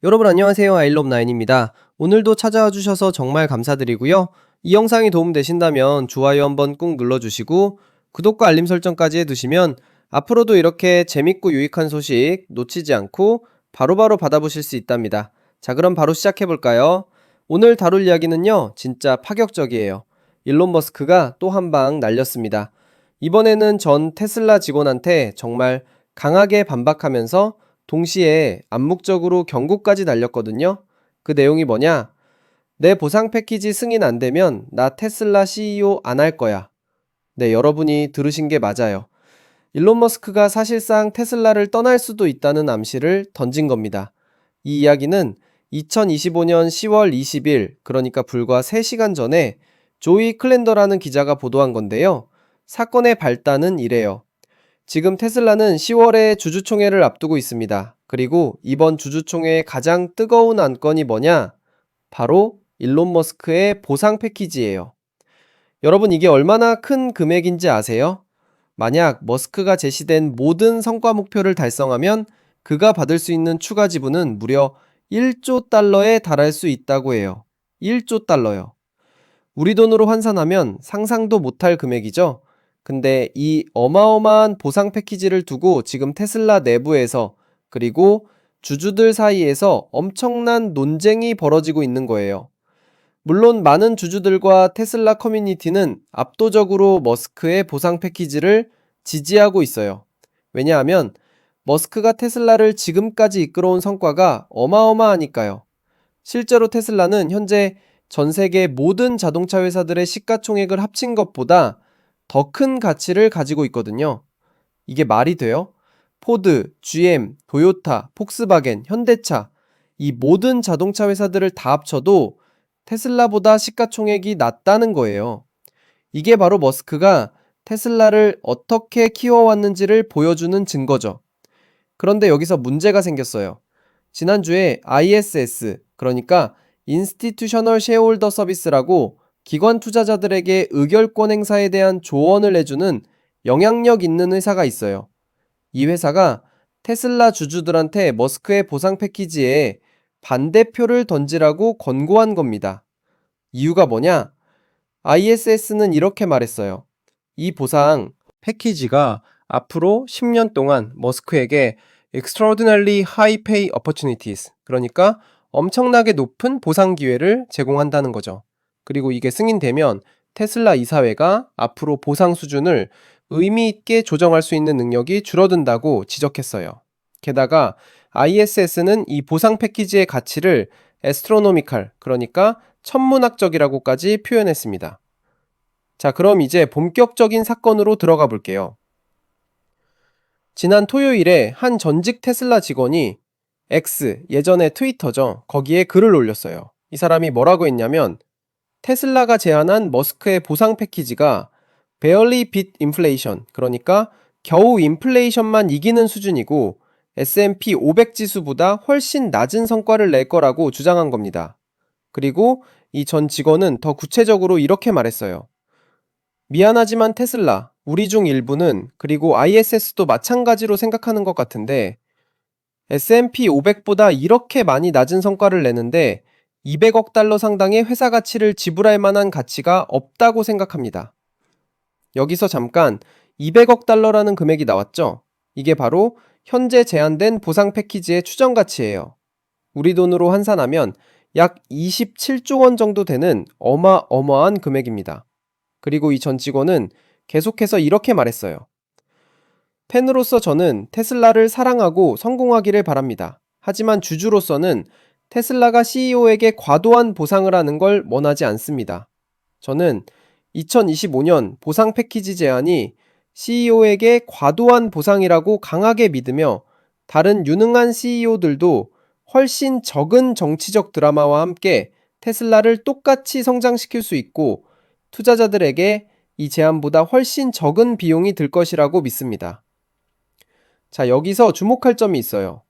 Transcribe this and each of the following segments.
여러분 안녕하세요. 아이럽9입니다. 오늘도 찾아와 주셔서 정말 감사드리고요. 이 영상이 도움되신다면 좋아요 한번 꾹 눌러주시고 구독과 알림 설정까지 해두시면 앞으로도 이렇게 재밌고 유익한 소식 놓치지 않고 바로바로 받아보실 수 있답니다. 자, 그럼 바로 시작해볼까요? 오늘 다룰 이야기는요, 진짜 파격적이에요. 일론 머스크가 또 한 방 날렸습니다. 이번에는 전 테슬라 직원한테 정말 강하게 반박하면서 동시에 암묵적으로 경고까지 날렸거든요. 그 내용이 뭐냐? 내 보상 패키지 승인 안 되면 나 테슬라 CEO 안 할 거야. 네, 여러분이 들으신 게 맞아요. 일론 머스크가 사실상 테슬라를 떠날 수도 있다는 암시를 던진 겁니다. 이 이야기는 2025년 10월 20일, 그러니까 불과 3시간 전에 조이 클랜더라는 기자가 보도한 건데요. 사건의 발단은 이래요. 지금 테슬라는 10월에 주주총회를 앞두고 있습니다. 그리고 이번 주주총회의 가장 뜨거운 안건이 뭐냐? 바로 일론 머스크의 보상 패키지예요. 여러분, 이게 얼마나 큰 금액인지 아세요? 만약 머스크가 제시된 모든 성과 목표를 달성하면 그가 받을 수 있는 추가 지분은 무려 1조 달러에 달할 수 있다고 해요. 1조 달러요. 우리 돈으로 환산하면 상상도 못할 금액이죠. 근데 이 어마어마한 보상 패키지를 두고 지금 테슬라 내부에서, 그리고 주주들 사이에서 엄청난 논쟁이 벌어지고 있는 거예요. 물론 많은 주주들과 테슬라 커뮤니티는 압도적으로 머스크의 보상 패키지를 지지하고 있어요. 왜냐하면 머스크가 테슬라를 지금까지 이끌어온 성과가 어마어마하니까요. 실제로 테슬라는 현재 전 세계 모든 자동차 회사들의 시가총액을 합친 것보다 더 큰 가치를 가지고 있거든요. 이게 말이 돼요? 포드, GM, 도요타, 폭스바겐, 현대차, 이 모든 자동차 회사들을 다 합쳐도 테슬라보다 시가총액이 낮다는 거예요. 이게 바로 머스크가 테슬라를 어떻게 키워왔는지를 보여주는 증거죠. 그런데 여기서 문제가 생겼어요. 지난주에 ISS, 그러니까 인스티튜셔널 셰어홀더 서비스라고 기관 투자자들에게 의결권 행사에 대한 조언을 해주는 영향력 있는 회사가 있어요. 이 회사가 테슬라 주주들한테 머스크의 보상 패키지에 반대표를 던지라고 권고한 겁니다. 이유가 뭐냐? ISS는 이렇게 말했어요. 이 보상 패키지가 앞으로 10년 동안 머스크에게 extraordinarily high pay opportunities, 그러니까 엄청나게 높은 보상 기회를 제공한다는 거죠. 그리고 이게 승인되면 테슬라 이사회가 앞으로 보상 수준을 의미 있게 조정할 수 있는 능력이 줄어든다고 지적했어요. 게다가 ISS는 이 보상 패키지의 가치를 astronomical, 그러니까 천문학적이라고까지 표현했습니다. 자, 그럼 이제 본격적인 사건으로 들어가 볼게요. 지난 토요일에 한 전직 테슬라 직원이 X, 예전에 트위터죠. 거기에 글을 올렸어요. 이 사람이 뭐라고 했냐면, 테슬라가 제안한 머스크의 보상 패키지가 barely beat inflation, 그러니까 겨우 인플레이션만 이기는 수준이고 S&P 500 지수보다 훨씬 낮은 성과를 낼 거라고 주장한 겁니다. 그리고 이 전 직원은 더 구체적으로 이렇게 말했어요. 미안하지만 테슬라, 우리 중 일부는, 그리고 ISS도 마찬가지로 생각하는 것 같은데 S&P 500보다 이렇게 많이 낮은 성과를 내는데 200억 달러 상당의 회사 가치를 지불할 만한 가치가 없다고 생각합니다. 여기서 잠깐 200억 달러라는 금액이 나왔죠? 이게 바로 현재 제한된 보상 패키지의 추정 가치예요. 우리 돈으로 환산하면 약 27조 원 정도 되는 어마어마한 금액입니다. 그리고 이 전 직원은 계속해서 이렇게 말했어요. 팬으로서 저는 테슬라를 사랑하고 성공하기를 바랍니다. 하지만 주주로서는 테슬라가 CEO에게 과도한 보상을 하는 걸 원하지 않습니다. 저는 2025년 보상 패키지 제안이 CEO에게 과도한 보상이라고 강하게 믿으며 다른 유능한 CEO들도 훨씬 적은 정치적 드라마와 함께 테슬라를 똑같이 성장시킬 수 있고 투자자들에게 이 제안보다 훨씬 적은 비용이 들 것이라고 믿습니다. 자, 여기서 주목할 점이 있어요.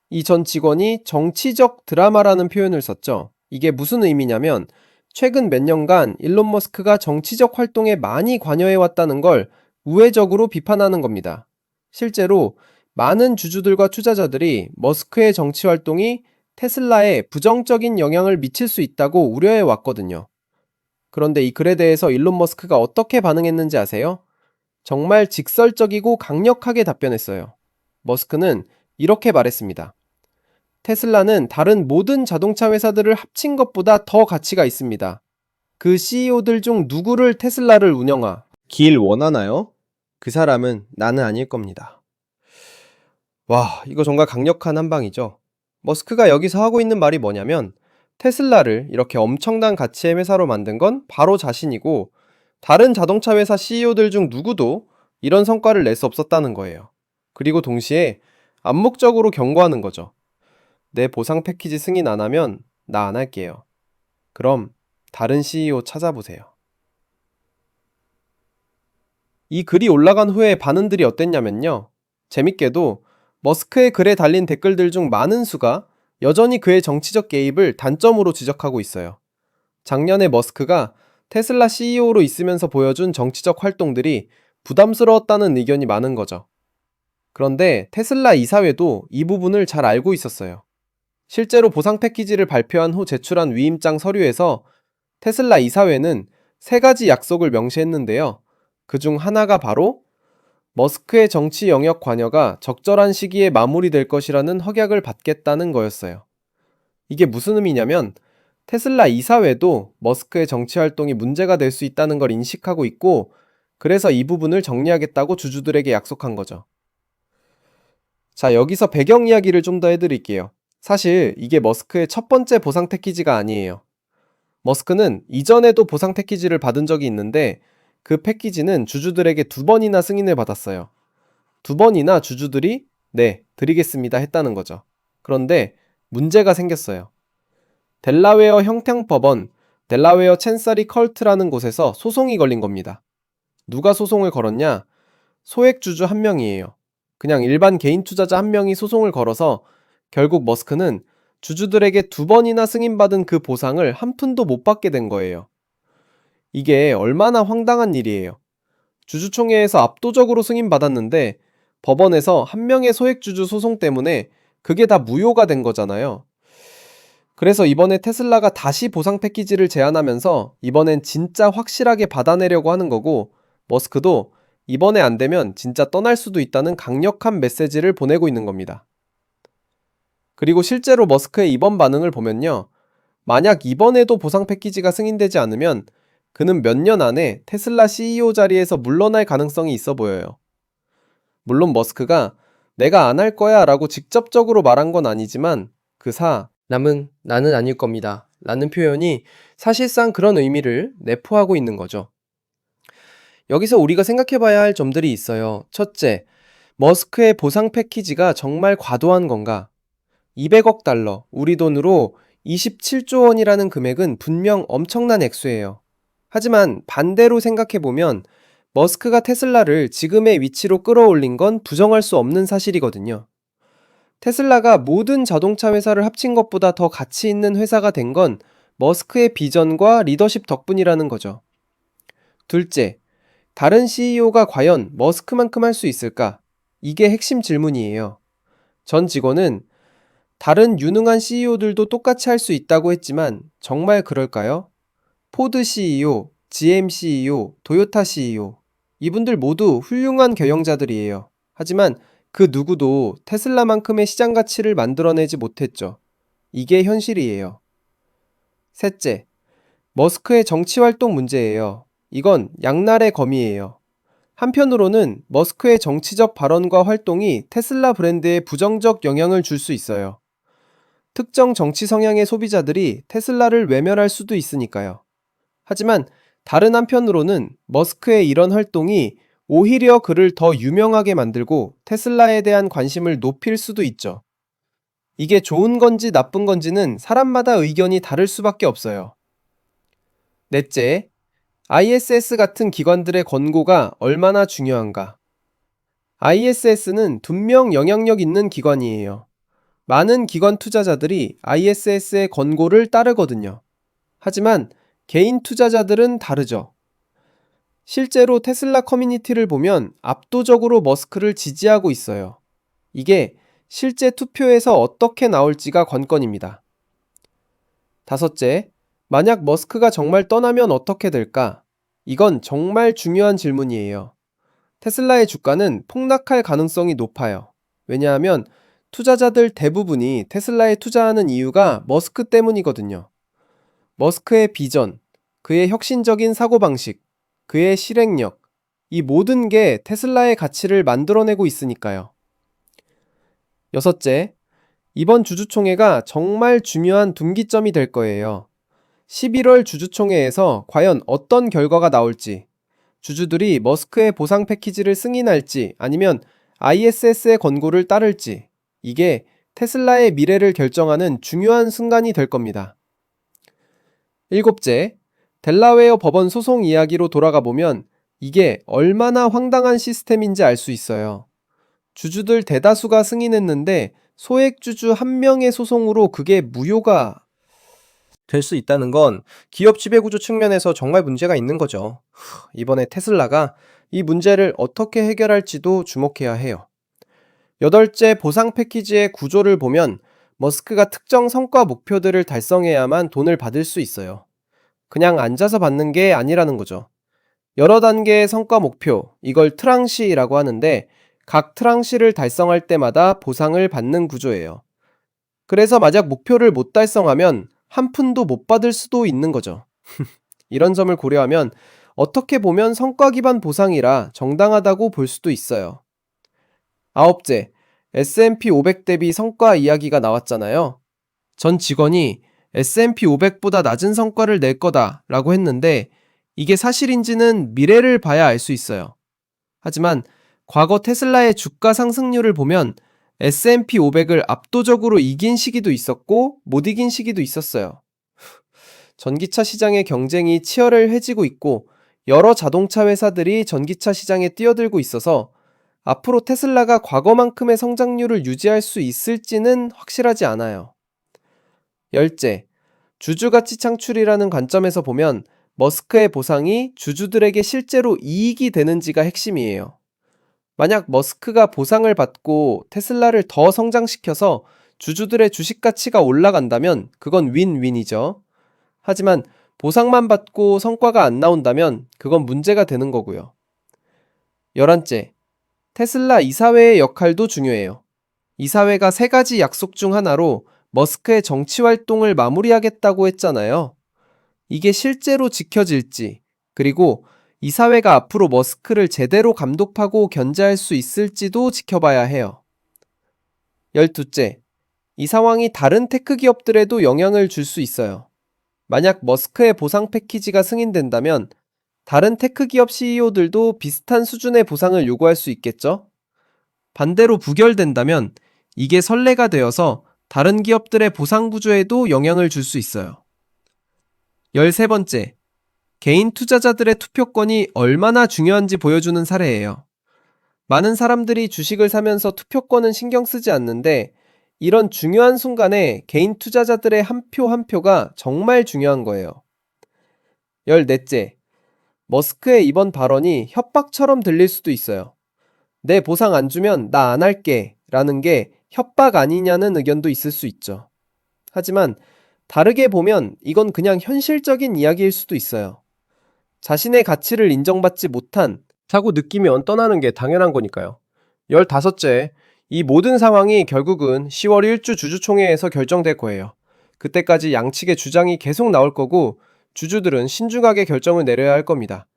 이 전 직원이 정치적 드라마라는 표현을 썼죠. 이게 무슨 의미냐면 최근 몇 년간 일론 머스크가 정치적 활동에 많이 관여해왔다는 걸 우회적으로 비판하는 겁니다. 실제로 많은 주주들과 투자자들이 머스크의 정치 활동이 테슬라에 부정적인 영향을 미칠 수 있다고 우려해 왔거든요. 그런데 이 글에 대해서 일론 머스크가 어떻게 반응했는지 아세요? 정말 직설적이고 강력하게 답변했어요. 머스크는 이렇게 말했습니다. 테슬라는 다른 모든 자동차 회사들을 합친 것보다 더 가치가 있습니다. 그 CEO들 중 누구를 테슬라를 운영하길 원하나요? 그 사람은 나는 아닐 겁니다. 와, 이거 정말 강력한 한방이죠. 머스크가 여기서 하고 있는 말이 뭐냐면 테슬라를 이렇게 엄청난 가치의 회사로 만든 건 바로 자신이고 다른 자동차 회사 CEO들 중 누구도 이런 성과를 낼 수 없었다는 거예요. 그리고 동시에 암묵적으로 경고하는 거죠. 내 보상 패키지 승인 안 하면 나 안 할게요. 그럼 다른 CEO 찾아보세요. 이 글이 올라간 후에 반응들이 어땠냐면요. 재밌게도 머스크의 글에 달린 댓글들 중 많은 수가 여전히 그의 정치적 개입을 단점으로 지적하고 있어요. 작년에 머스크가 테슬라 CEO로 있으면서 보여준 정치적 활동들이 부담스러웠다는 의견이 많은 거죠. 그런데 테슬라 이사회도 이 부분을 잘 알고 있었어요. 실제로 보상 패키지를 발표한 후 제출한 위임장 서류에서 테슬라 이사회는 3가지 약속을 명시했는데요. 그중 하나가 바로 머스크의 정치 영역 관여가 적절한 시기에 마무리될 것이라는 확약을 받겠다는 거였어요. 이게 무슨 의미냐면 테슬라 이사회도 머스크의 정치 활동이 문제가 될 수 있다는 걸 인식하고 있고 그래서 이 부분을 정리하겠다고 주주들에게 약속한 거죠. 자, 여기서 배경 이야기를 좀 더 해드릴게요. 사실 이게 머스크의 첫 번째 보상 패키지가 아니에요. 머스크는 이전에도 보상 패키지를 받은 적이 있는데 그 패키지는 주주들에게 2번이나 승인을 받았어요. 2번이나 주주들이 네, 드리겠습니다 했다는 거죠. 그런데 문제가 생겼어요. 델라웨어 형평법원 델라웨어 챈서리 컬트라는 곳에서 소송이 걸린 겁니다. 누가 소송을 걸었냐? 소액주주 한 명이에요. 그냥 일반 개인 투자자 한 명이 소송을 걸어서 결국 머스크는 주주들에게 2번이나 승인받은 그 보상을 한 푼도 못 받게 된 거예요. 이게 얼마나 황당한 일이에요. 주주총회에서 압도적으로 승인받았는데 법원에서 한 명의 소액주주 소송 때문에 그게 다 무효가 된 거잖아요. 그래서 이번에 테슬라가 다시 보상 패키지를 제안하면서 이번엔 진짜 확실하게 받아내려고 하는 거고 머스크도 이번에 안 되면 진짜 떠날 수도 있다는 강력한 메시지를 보내고 있는 겁니다. 그리고 실제로 머스크의 이번 반응을 보면요. 만약 이번에도 보상 패키지가 승인되지 않으면 그는 몇 년 안에 테슬라 CEO 자리에서 물러날 가능성이 있어 보여요. 물론 머스크가 내가 안 할 거야 라고 직접적으로 말한 건 아니지만 남은 나는 아닐 겁니다 라는 표현이 사실상 그런 의미를 내포하고 있는 거죠. 여기서 우리가 생각해 봐야 할 점들이 있어요. 첫째, 머스크의 보상 패키지가 정말 과도한 건가? 200억 달러, 우리 돈으로 27조 원이라는 금액은 분명 엄청난 액수예요. 하지만 반대로 생각해보면 머스크가 테슬라를 지금의 위치로 끌어올린 건 부정할 수 없는 사실이거든요. 테슬라가 모든 자동차 회사를 합친 것보다 더 가치 있는 회사가 된 건 머스크의 비전과 리더십 덕분이라는 거죠. 둘째, 다른 CEO가 과연 머스크만큼 할 수 있을까? 이게 핵심 질문이에요. 전 직원은 다른 유능한 CEO들도 똑같이 할 수 있다고 했지만 정말 그럴까요? 포드 CEO, GM CEO, 도요타 CEO 이분들 모두 훌륭한 경영자들이에요. 하지만 그 누구도 테슬라만큼의 시장 가치를 만들어내지 못했죠. 이게 현실이에요. 셋째, 머스크의 정치 활동 문제예요. 이건 양날의 검이에요. 한편으로는 머스크의 정치적 발언과 활동이 테슬라 브랜드에 부정적 영향을 줄 수 있어요. 특정 정치 성향의 소비자들이 테슬라를 외면할 수도 있으니까요. 하지만 다른 한편으로는 머스크의 이런 활동이 오히려 그를 더 유명하게 만들고 테슬라에 대한 관심을 높일 수도 있죠. 이게 좋은 건지 나쁜 건지는 사람마다 의견이 다를 수밖에 없어요. 넷째, ISS 같은 기관들의 권고가 얼마나 중요한가? ISS는 분명 영향력 있는 기관이에요. 많은 기관 투자자들이 ISS의 권고를 따르거든요. 하지만 개인 투자자들은 다르죠. 실제로 테슬라 커뮤니티를 보면 압도적으로 머스크를 지지하고 있어요. 이게 실제 투표에서 어떻게 나올지가 관건입니다. 다섯째, 만약 머스크가 정말 떠나면 어떻게 될까? 이건 정말 중요한 질문이에요. 테슬라의 주가는 폭락할 가능성이 높아요. 왜냐하면 투자자들 대부분이 테슬라에 투자하는 이유가 머스크 때문이거든요. 머스크의 비전, 그의 혁신적인 사고방식, 그의 실행력, 이 모든 게 테슬라의 가치를 만들어내고 있으니까요. 여섯째, 이번 주주총회가 정말 중요한 분기점이 될 거예요. 11월 주주총회에서 과연 어떤 결과가 나올지, 주주들이 머스크의 보상 패키지를 승인할지 아니면 ISS의 권고를 따를지, 이게 테슬라의 미래를 결정하는 중요한 순간이 될 겁니다. 일곱째, 델라웨어 법원 소송 이야기로 돌아가 보면 이게 얼마나 황당한 시스템인지 알 수 있어요. 주주들 대다수가 승인했는데 소액주주 한 명의 소송으로 그게 무효가 될 수 있다는 건 기업 지배구조 측면에서 정말 문제가 있는 거죠. 이번에 테슬라가 이 문제를 어떻게 해결할지도 주목해야 해요. 여덟째, 보상 패키지의 구조를 보면 머스크가 특정 성과 목표들을 달성해야만 돈을 받을 수 있어요. 그냥 앉아서 받는 게 아니라는 거죠. 여러 단계의 성과 목표, 이걸 트랑시라고 하는데 각 트랑시를 달성할 때마다 보상을 받는 구조예요. 그래서 만약 목표를 못 달성하면 한 푼도 못 받을 수도 있는 거죠. 이런 점을 고려하면 어떻게 보면 성과 기반 보상이라 정당하다고 볼 수도 있어요. 아홉째, S&P 500 대비 성과 이야기가 나왔잖아요. 전 직원이 S&P 500보다 낮은 성과를 낼 거다라고 했는데 이게 사실인지는 미래를 봐야 알 수 있어요. 하지만 과거 테슬라의 주가 상승률을 보면 S&P 500을 압도적으로 이긴 시기도 있었고 못 이긴 시기도 있었어요. 전기차 시장의 경쟁이 치열해지고 있고 여러 자동차 회사들이 전기차 시장에 뛰어들고 있어서 앞으로 테슬라가 과거만큼의 성장률을 유지할 수 있을지는 확실하지 않아요. 열째, 주주가치 창출이라는 관점에서 보면 머스크의 보상이 주주들에게 실제로 이익이 되는지가 핵심이에요. 만약 머스크가 보상을 받고 테슬라를 더 성장시켜서 주주들의 주식 가치가 올라간다면 그건 윈윈이죠. 하지만 보상만 받고 성과가 안 나온다면 그건 문제가 되는 거고요. 11째, 테슬라 이사회의 역할도 중요해요. 이사회가 세 가지 약속 중 하나로 머스크의 정치 활동을 마무리하겠다고 했잖아요. 이게 실제로 지켜질지, 그리고 이사회가 앞으로 머스크를 제대로 감독하고 견제할 수 있을지도 지켜봐야 해요. 12째, 이 상황이 다른 테크 기업들에도 영향을 줄 수 있어요. 만약 머스크의 보상 패키지가 승인된다면 다른 테크 기업 CEO들도 비슷한 수준의 보상을 요구할 수 있겠죠? 반대로 부결된다면 이게 선례가 되어서 다른 기업들의 보상 구조에도 영향을 줄 수 있어요. 13번째, 개인 투자자들의 투표권이 얼마나 중요한지 보여주는 사례예요. 많은 사람들이 주식을 사면서 투표권은 신경 쓰지 않는데 이런 중요한 순간에 개인 투자자들의 한 표 한 표가 정말 중요한 거예요. 14째, 머스크의 이번 발언이 협박처럼 들릴 수도 있어요. 내 보상 안 주면 나 안 할게 라는 게 협박 아니냐는 의견도 있을 수 있죠. 하지만 다르게 보면 이건 그냥 현실적인 이야기일 수도 있어요. 자신의 가치를 인정받지 못한 다고 느끼면 떠나는 게 당연한 거니까요. 15째, 이 모든 상황이 결국은 10월 1주 주주총회에서 결정될 거예요. 그때까지 양측의 주장이 계속 나올 거고 주주들은 신중하게 결정을 내려야 할 겁니다.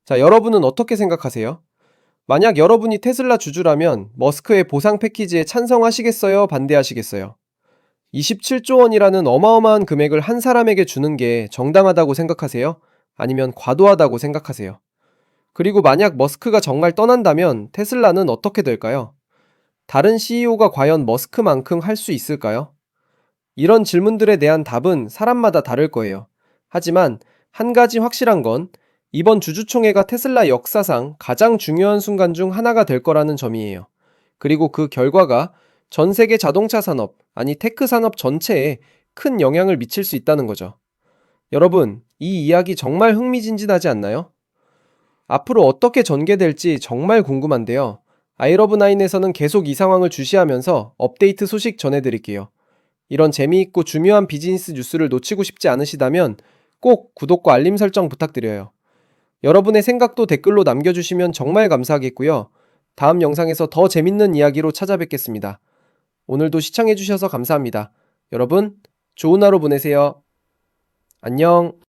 자, 여러분은 어떻게 생각하세요? 만약 여러분이 테슬라 주주라면 머스크의 보상 패키지에 찬성하시겠어요? 반대하시겠어요? 27조 원이라는 어마어마한 금액을 한 사람에게 주는 게 정당하다고 생각하세요? 아니면 과도하다고 생각하세요? 그리고 만약 머스크가 정말 떠난다면 테슬라는 어떻게 될까요? 다른 CEO가 과연 머스크만큼 할 수 있을까요? 이런 질문들에 대한 답은 사람마다 다를 거예요. 하지만 한 가지 확실한 건 이번 주주총회가 테슬라 역사상 가장 중요한 순간 중 하나가 될 거라는 점이에요. 그리고 그 결과가 전 세계 자동차 산업, 아니 테크 산업 전체에 큰 영향을 미칠 수 있다는 거죠. 여러분, 이 이야기 정말 흥미진진하지 않나요? 앞으로 어떻게 전개될지 정말 궁금한데요. 아이러브9에서는 계속 이 상황을 주시하면서 업데이트 소식 전해드릴게요. 이런 재미있고 중요한 비즈니스 뉴스를 놓치고 싶지 않으시다면 꼭 구독과 알림 설정 부탁드려요. 여러분의 생각도 댓글로 남겨주시면 정말 감사하겠고요. 다음 영상에서 더 재밌는 이야기로 찾아뵙겠습니다. 오늘도 시청해주셔서 감사합니다. 여러분, 좋은 하루 보내세요. 안녕.